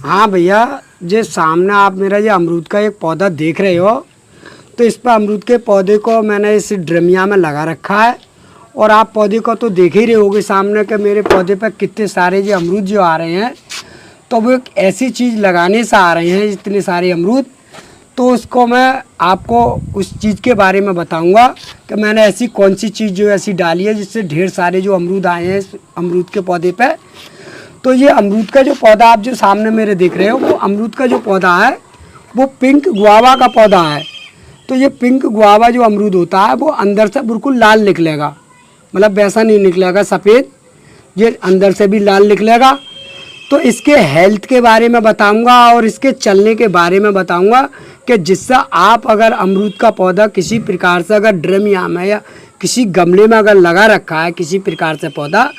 हाँ भैया, जे सामने आप मेरा ये अमरूद का एक पौधा देख रहे हो, तो इस पर अमरूद के पौधे को मैंने इस ड्रमिया में लगा रखा है। और आप पौधे को तो देख ही रहे होगे सामने कि मेरे पौधे पर कितने सारे जो अमरूद जो आ रहे हैं। तो वो एक ऐसी चीज़ लगाने से आ रहे हैं इतने सारे अमरूद। तो उसको मैं आपको उस चीज़ के बारे में बताऊंगा कि मैंने ऐसी कौन सी चीज़ जो ऐसी डाली है जिससे ढेर सारे जो अमरूद आए हैं इस अमरूद के पौधे पे। तो ये अमरूद का जो पौधा आप जो सामने मेरे देख रहे हो, वो अमरूद का जो पौधा है वो पिंक गुआवा का पौधा है। तो ये पिंक गुआवा जो अमरूद होता है वो अंदर से बिल्कुल लाल निकलेगा, मतलब वैसा नहीं निकलेगा सफ़ेद, ये अंदर से भी लाल निकलेगा। तो इसके हेल्थ के बारे में बताऊंगा और इसके चलने के बारे में बताऊंगा कि जिससे आप अगर अमरूद का पौधा किसी प्रकार से अगर ड्रमिया में या किसी गमले में अगर लगा रखा है किसी प्रकार से पौधा,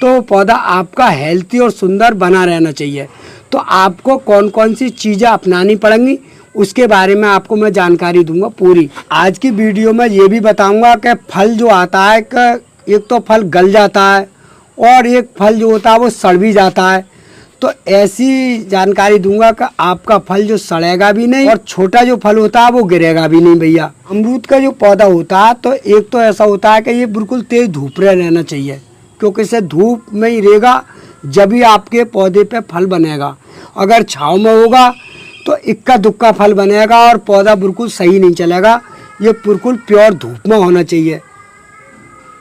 तो पौधा आपका हेल्थी और सुंदर बना रहना चाहिए। तो आपको कौन कौन सी चीज़ें अपनानी पड़ेंगी उसके बारे में आपको मैं जानकारी दूंगा पूरी। आज की वीडियो में ये भी बताऊंगा कि फल जो आता है कि एक तो फल गल जाता है और एक फल जो होता है वो सड़ भी जाता है। तो ऐसी जानकारी दूंगा कि आपका फल जो सड़ेगा भी नहीं और छोटा जो फल होता है वो गिरेगा भी नहीं। भैया, अमरूद का जो पौधा होता है तो एक तो ऐसा होता है कि ये बिल्कुल तेज धूप में रहना चाहिए, क्योंकि इसे धूप में ही रहेगा जब भी आपके पौधे पे फल बनेगा। अगर छाँव में होगा तो इक्का दुक्का फल बनेगा और पौधा बिल्कुल सही नहीं चलेगा। ये बिल्कुल प्योर धूप में होना चाहिए।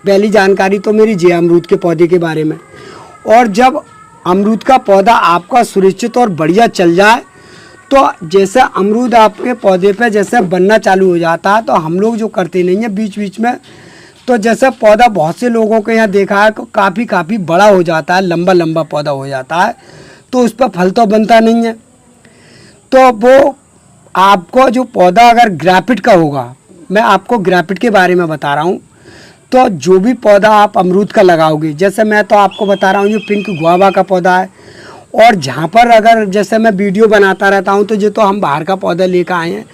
पहली जानकारी तो मेरी जे अमरूद के पौधे के बारे में। और जब अमरूद का पौधा आपका सुरक्षित और बढ़िया चल जाए, तो जैसे अमरूद आपके पौधे पे जैसे बनना चालू हो जाता है, तो हम लोग जो करते नहीं हैं बीच बीच में, तो जैसे पौधा बहुत से लोगों के यहाँ देखा है तो काफ़ी बड़ा हो जाता है, लंबा लंबा पौधा हो जाता है, तो उस पर फल तो बनता नहीं है। तो वो आपको जो पौधा अगर ग्राफिट का होगा, मैं आपको ग्राफिट के बारे में बता रहा हूँ। तो जो भी पौधा आप अमरूद का लगाओगे, जैसे मैं तो आपको बता रहा हूँ ये पिंक गुआवा का पौधा है। और जहाँ पर अगर जैसे मैं वीडियो बनाता रहता हूँ तो ये तो हम बाहर का पौधा लेकर आए हैं,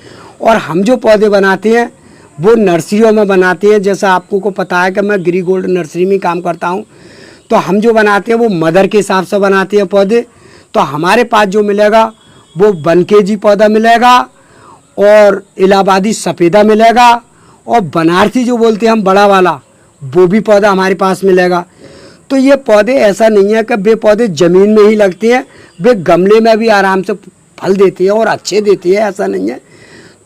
और हम जो पौधे बनाते हैं वो नर्सरियों में बनाते हैं। जैसा आपको को पता है कि मैं गिरी गोल्ड नर्सरी में काम करता हूँ, तो हम जो बनाते हैं वो मदर के हिसाब से बनाते हैं पौधे। तो हमारे पास जो मिलेगा वो 1 kg पौधा मिलेगा, और इलाहाबादी सफ़ेदा मिलेगा, और बनारसी जो बोलते हैं हम बड़ा वाला, वो भी पौधा हमारे पास मिलेगा। तो ये पौधे ऐसा नहीं है कि वे पौधे ज़मीन में ही लगते हैं, वे गमले में भी आराम से फल देते हैं और अच्छे देते हैं, ऐसा नहीं है।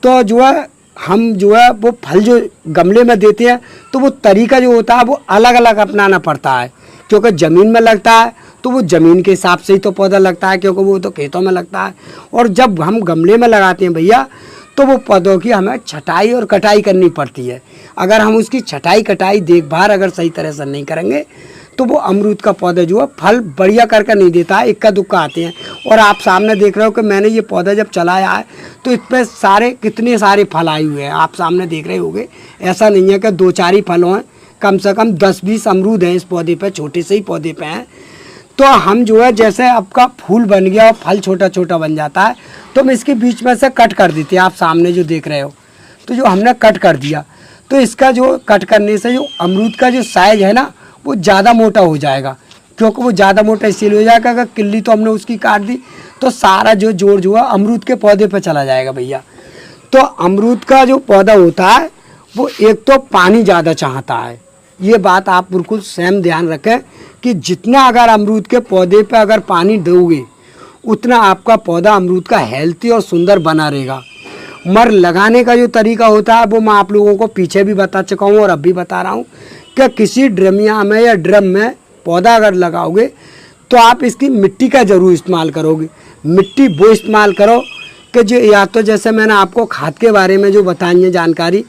तो जो है हम जो है वो फल जो गमले में देते हैं तो वो तरीका जो होता है वो अलग अलग अपनाना पड़ता है, क्योंकि ज़मीन में लगता है तो वो ज़मीन के हिसाब से ही तो पौधा लगता है, क्योंकि वो तो खेतों में लगता है। और जब हम गमले में लगाते हैं भैया, तो वो पौधों की हमें छटाई और कटाई करनी पड़ती है। अगर हम उसकी छटाई कटाई देखभाल अगर सही तरह से नहीं करेंगे तो वो अमरूद का पौधा जो है फल बढ़िया करके नहीं देता है, इक्का दुक्का आते हैं। और आप सामने देख रहे हो कि मैंने ये पौधा जब चलाया है तो इस पर सारे कितने सारे फल आए हुए हैं, आप सामने देख रहे होंगे। ऐसा नहीं है कि 2-4 ही फल हों, कम से कम 10-20 अमरूद हैं इस पौधे पर, छोटे से ही पौधे पर हैं। तो हम जो है जैसे आपका फूल बन गया और फल छोटा छोटा बन जाता है, तो हम इसके बीच में से कट कर देते हैं। आप सामने जो देख रहे हो, तो जो हमने कट कर दिया, तो इसका जो कट करने से जो अमरूद का जो साइज़ है ना वो ज़्यादा मोटा हो जाएगा। क्योंकि वो ज़्यादा मोटा इसलिए हो जाएगा, अगर किल्ली तो हमने उसकी काट दी तो सारा जो जोर जो है अमरूद के पौधे पर चला जाएगा भैया। तो अमरूद का जो पौधा होता है वो एक तो पानी ज़्यादा चाहता है, ये बात आप बिल्कुल सेम ध्यान रखें कि जितना अगर अमरूद के पौधे पे अगर पानी दोगे उतना आपका पौधा अमरूद का हेल्थी और सुंदर बना रहेगा। मर लगाने का जो तरीका होता है वो मैं आप लोगों को पीछे भी बता चुका हूँ और अब भी बता रहा हूँ कि किसी ड्रमिया में या ड्रम में पौधा अगर लगाओगे तो आप इसकी मिट्टी का ज़रूर इस्तेमाल करोगे। मिट्टी वो इस्तेमाल करो कि जो या तो जैसे मैंने आपको खाद के बारे में जो बताई है जानकारी,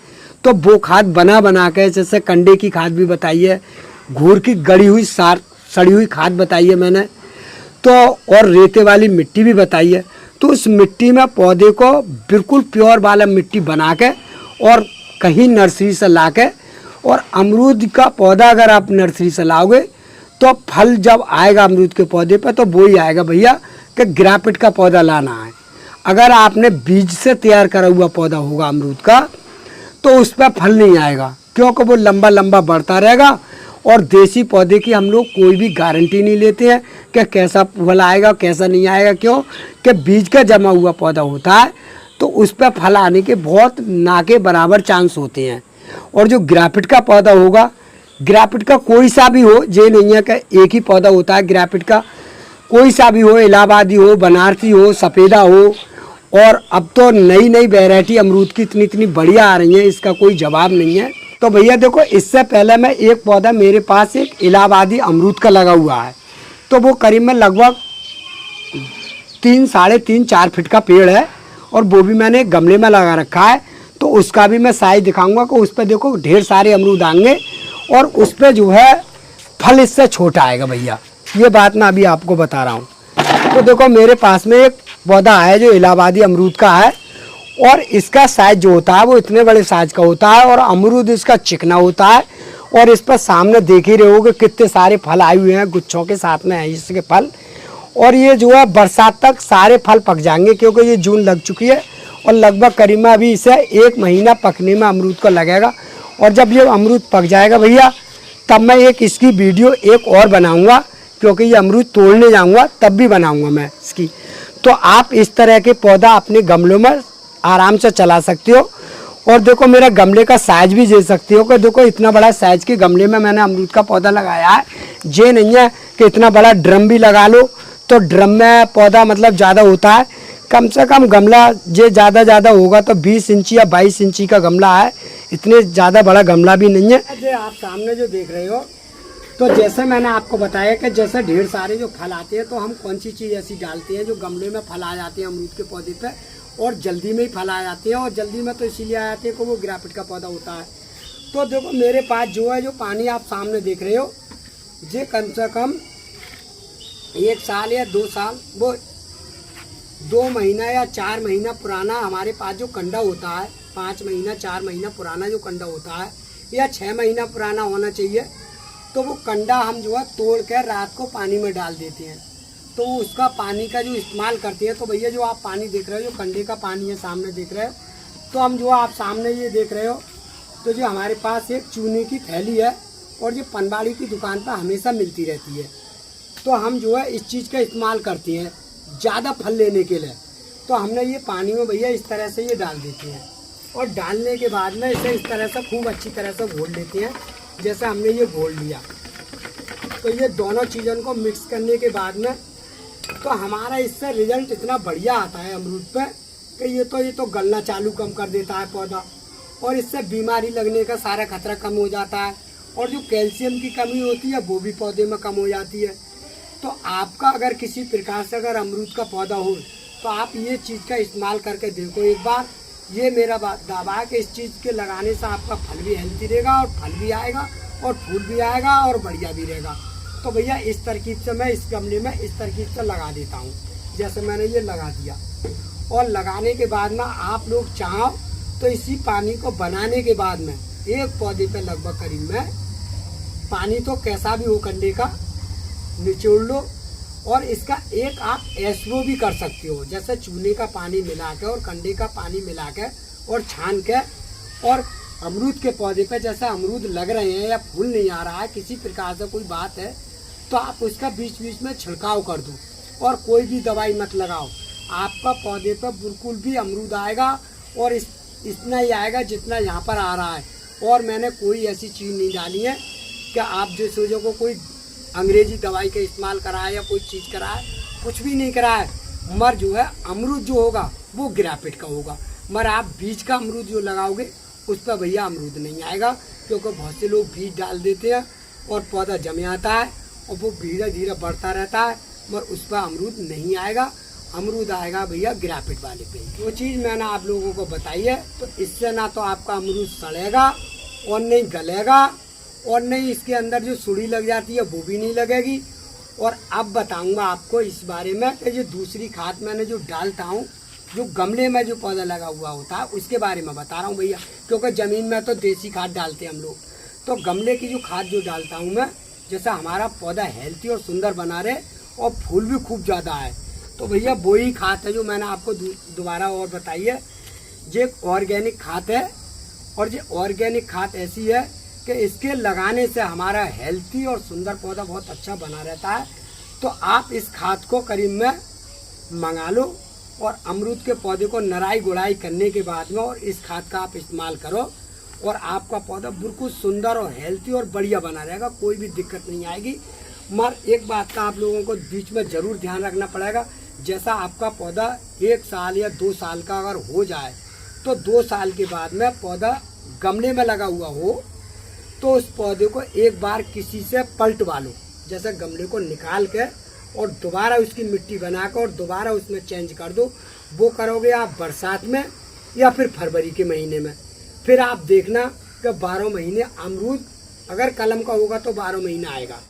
तो वो खाद बना के, जैसे कंडे की खाद भी बताई है, घूर की गड़ी हुई सड़ी हुई खाद बताई है मैंने, तो और रेते वाली मिट्टी भी बताई है। तो उस मिट्टी में पौधे को बिल्कुल प्योर वाला मिट्टी बना के और कहीं नर्सरी से ला के, और अमरूद का पौधा अगर आप नर्सरी से लाओगे तो फल जब आएगा अमरूद के पौधे पर तो वो ही आएगा भैया कि ग्राफिट का पौधा लाना है। अगर आपने बीज से तैयार करा हुआ पौधा होगा अमरूद का तो उस पर फल नहीं आएगा, क्योंकि वो लंबा लंबा बढ़ता रहेगा और देसी पौधे की हम लोग कोई भी गारंटी नहीं लेते हैं कि कैसा फल आएगा कैसा नहीं आएगा। क्यों कि बीज का जमा हुआ पौधा होता है तो उस पर फल आने के बहुत ना के बराबर चांस होते हैं। और जो ग्राफ्टिड का पौधा होगा, ग्राफ्टिड का कोई सा भी हो, ये नहीं है कि एक ही पौधा होता है। ग्राफ्टिड का कोई सा भी हो, इलाहाबादी हो, बनारसी हो, सफ़ेदा हो, और अब तो नई नई वैरायटी अमरूद की इतनी इतनी बढ़िया आ रही है, इसका कोई जवाब नहीं है। तो भैया देखो, इससे पहले मैं एक पौधा मेरे पास एक इलाहाबादी अमरूद का लगा हुआ है, तो वो करीब में लगभग 3, साढ़े 3, 4 फीट का पेड़ है, और वो भी मैंने एक गमले में लगा रखा है। तो उसका भी मैं साइज दिखाऊंगा कि उस पर देखो ढेर सारे अमरूद आएंगे, और उस पर जो है फल इससे छोटा आएगा भैया, ये बात मैं अभी आपको बता रहा हूँ। तो देखो मेरे पास में एक पौधा है जो इलाहाबादी अमरूद का है, और इसका साइज जो होता है वो इतने बड़े साइज का होता है, और अमरूद इसका चिकना होता है, और इस पर सामने देख ही रहे होगे कितने सारे फल आए हुए हैं, गुच्छों के साथ में है इसके फल। और ये जो है बरसात तक सारे फल पक जाएंगे, क्योंकि ये जून लग चुकी है, और लगभग करीब में अभी इसे 1 महीना पकने में अमरूद को लगेगा। और जब ये अमरूद पक जाएगा भैया, तब मैं एक इसकी वीडियो एक और बनाऊंगा, क्योंकि ये अमरूद तोड़ने जाऊंगा तब भी बनाऊंगा मैं इसकी। तो आप इस तरह के पौधा अपने गमलों में आराम से चला सकते हो। और देखो मेरा गमले का साइज भी दे सकते हो कि देखो इतना बड़ा साइज के गमले में मैंने अमरूद का पौधा लगाया है। ये नहीं है कि इतना बड़ा ड्रम भी लगा लो, तो ड्रम में पौधा मतलब ज़्यादा होता है। कम से कम गमला ये ज़्यादा होगा तो 20 इंची या 22 इंची का गमला है, इतने ज़्यादा बड़ा गमला भी नहीं है। जो आप सामने जो देख रहे हो, तो जैसे मैंने आपको बताया कि जैसे ढेर सारे जो फल आते हैं, तो हम कौन सी चीज़ ऐसी डालते हैं जो गमले में फल आ जाते हैं अमरूद के पौधे पे, और जल्दी में ही फल आ जाते हैं। और जल्दी में तो इसीलिए आ जाते हैं कि वो ग्राफ्टिड का पौधा होता है। तो देखो मेरे पास जो है, जो पानी आप सामने देख रहे हो, ये कम से कम 1 साल या 2 साल, वो 2 महीना या 4 महीना पुराना हमारे पास जो कंडा होता है, 5 महीना 4 महीना पुराना जो कंडा होता है, या 6 महीना पुराना होना चाहिए। तो वो कंडा हम जो है तोड़ कर रात को पानी में डाल देते हैं, तो उसका पानी का जो इस्तेमाल करते हैं। तो भैया जो आप पानी देख रहे हो, जो कंडे का पानी है सामने देख रहे हो, तो हम जो आप सामने ये देख रहे हो, तो जो हमारे पास एक चूने की थैली है, और जो पनवाड़ी की दुकान पर हमेशा मिलती रहती है। तो हम जो है इस चीज़ का इस्तेमाल करते हैं ज़्यादा फल लेने के लिए। तो हमने ये पानी में भैया इस तरह से ये डाल देते हैं, और डालने के बाद में इसे इस तरह से खूब अच्छी तरह से घोल लेते हैं, जैसे हमने ये घोल लिया। तो ये दोनों चीज़ों को मिक्स करने के बाद में तो हमारा इससे रिजल्ट इतना बढ़िया आता है अमरूद पे कि ये तो गलना चालू कम कर देता है पौधा, और इससे बीमारी लगने का सारा खतरा कम हो जाता है, और जो कैल्शियम की कमी होती है वो भी पौधे में कम हो जाती है। तो आपका अगर किसी प्रकार से अगर अमरूद का पौधा हो, तो आप ये चीज़ का इस्तेमाल करके देखो एक बार। ये मेरा दावा है कि इस चीज़ के लगाने से आपका फल भी हेल्थी रहेगा, और फल भी आएगा, और फूल भी आएगा, और बढ़िया भी रहेगा। तो भैया इस तरकीब से मैं इस गमले में इस तरकीब से लगा देता हूँ, जैसे मैंने ये लगा दिया। और लगाने के बाद में आप लोग चाहो तो इसी पानी को बनाने के बाद में एक पौधे पे लगभग करीब में पानी तो कैसा भी हो कंडे का निचोड़ लो, और इसका एक आप एसरो भी कर सकते हो, जैसे चूने का पानी मिला के और कंडे का पानी मिला के और छान के, और अमरूद के पौधे पे जैसे अमरूद लग रहे हैं या फूल नहीं आ रहा है, किसी प्रकार से कोई बात है, तो आप उसका बीच बीच में छिड़काव कर दो, और कोई भी दवाई मत लगाओ। आपका पौधे पर बिल्कुल भी अमरूद आएगा, और इतना ही आएगा जितना यहाँ पर आ रहा है। और मैंने कोई ऐसी चीज़ नहीं डाली है कि आप जो सोचो को कोई अंग्रेजी दवाई का इस्तेमाल करा है या कोई चीज़ करा है, कुछ भी नहीं करा है। मर जो है अमरूद जो होगा वो ग्राफ्टिड का होगा, मगर आप बीज का अमरूद जो लगाओगे उस पर भैया अमरूद नहीं आएगा, क्योंकि बहुत से लोग बीज डाल देते हैं और पौधा जम आता है, और वो धीरे धीरे बढ़ता रहता है, मगर उस पर अमरूद नहीं आएगा। अमरूद आएगा भैया ग्राफ्टिड वाले पे। वो चीज़ मैंने आप लोगों को बताई है। तो इससे ना तो आपका अमरूद सड़ेगा, और नहीं गलेगा, और नहीं इसके अंदर जो सुड़ी लग जाती है वो भी नहीं लगेगी। और अब बताऊंगा आपको इस बारे में कि जो दूसरी खाद मैंने जो डालता हूँ, जो गमले में जो पौधा लगा हुआ होता है उसके बारे में बता रहा हूँ भैया, क्योंकि ज़मीन में तो देसी खाद डालते हैं हम लोग। तो गमले की जो खाद जो डालता हूँ मैं, जैसा हमारा पौधा हेल्थी और सुंदर बना रहे और फूल भी खूब ज़्यादा है, तो भैया वही खाद है जो मैंने आपको दोबारा और बताई है। ये ऑर्गेनिक खाद है, और ये ऑर्गेनिक खाद ऐसी है कि इसके लगाने से हमारा हेल्थी और सुंदर पौधा बहुत अच्छा बना रहता है। तो आप इस खाद को करीब में मंगा लो और अमरूद के पौधे को नराई गुड़ाई करने के बाद में और इस खाद का आप इस्तेमाल करो और आपका पौधा बिल्कुल सुंदर और हेल्थी और बढ़िया बना रहेगा, कोई भी दिक्कत नहीं आएगी। मगर एक बात का आप लोगों को बीच में ज़रूर ध्यान रखना पड़ेगा, जैसा आपका पौधा 1 साल या 2 साल का अगर हो जाए तो 2 साल के बाद में पौधा गमले में लगा हुआ हो तो उस पौधे को एक बार किसी से पलटवा लो, जैसे गमले को निकाल के और दोबारा उसकी मिट्टी बना कर और दोबारा उसमें चेंज कर दो। वो करोगे आप बरसात में या फिर फरवरी के महीने में, फिर आप देखना कि 12 महीने अमरूद अगर कलम का होगा तो 12 महीना आएगा।